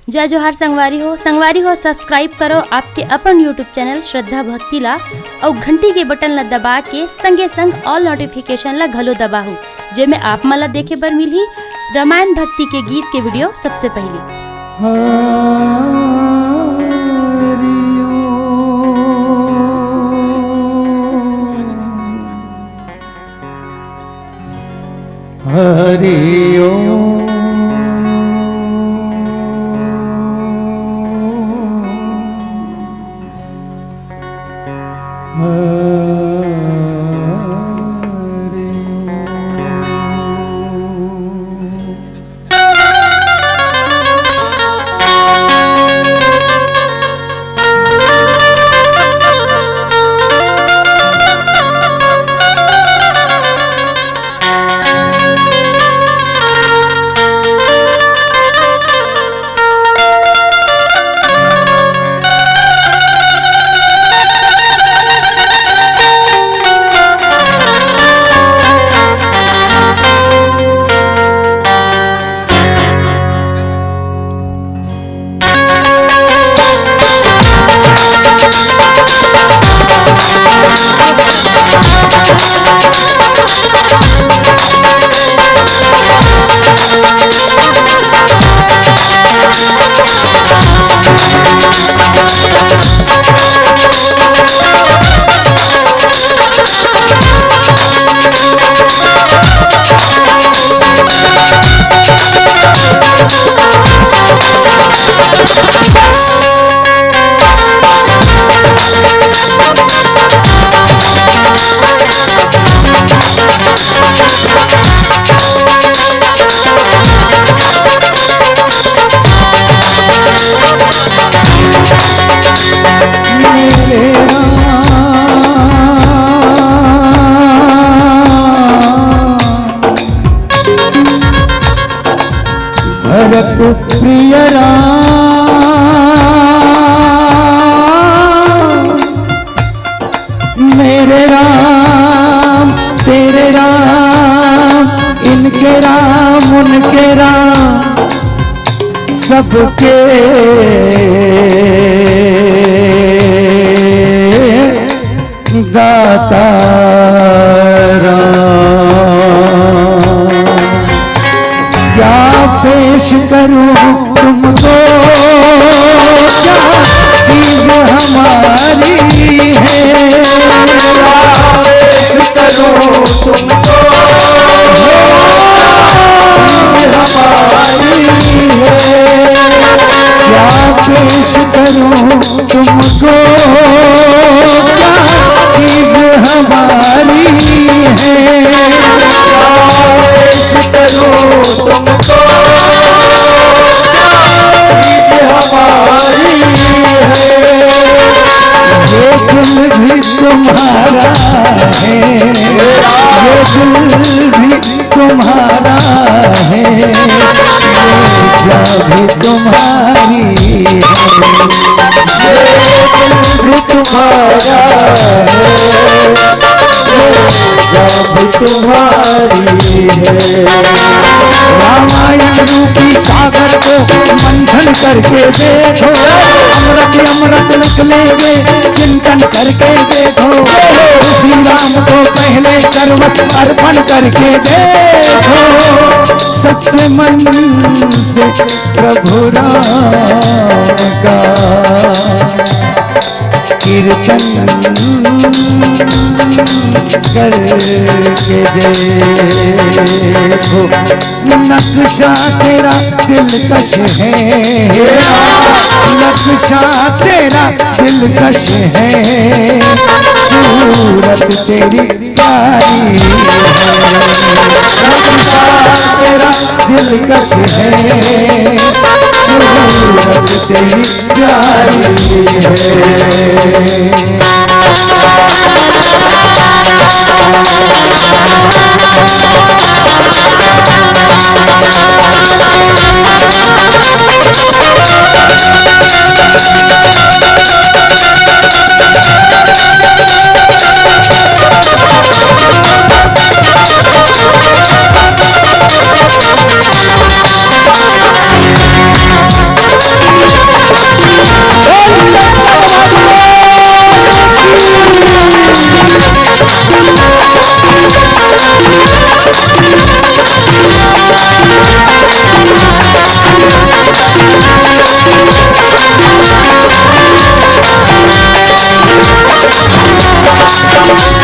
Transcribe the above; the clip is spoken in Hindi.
जय जोहार संगवारी हो सब्सक्राइब करो आपके अपन यूट्यूब चैनल श्रद्धा भक्ति ला और घंटी के बटन ला दबा के संगे संग ऑल नोटिफिकेशन ला घलो दबाहू जेमे आप मला देखे बर मिलही रामायण भक्ति के गीत के वीडियो सबसे पहले। हरि ओम भरत प्रिय राम मेरे राम तेरे राम इनके राम उनके राम सबके दाता क्या पेश करूं तुमको क्या चीज हमारी है पेश करूं तुमको हमारी है क्या पेश करूं तुमको क्या चीज हमारी है तुमको हमारी है ये दिल भी तुम्हारा है ये दिल भी तुम्हारा है ये जा भी तुम्हारी है ये दिल भी तुम्हारा है भी तुम्हारी है। रामायण रूपी सागर को मंथन करके देखो अमृत अमृत निकलेंगे चिंतन करके देखो श्री राम को पहले सर्वस्व अर्पण करके देखो सच्चे मन से प्रभु राम का कीर्तन करके देखो नक्शा तेरा दिलकश है नक्शा तेरा दिलकश है सूरत तेरी प्यारी है नक्शा तेरा दिलकश है सूरत तेरी प्यारी है। हाँ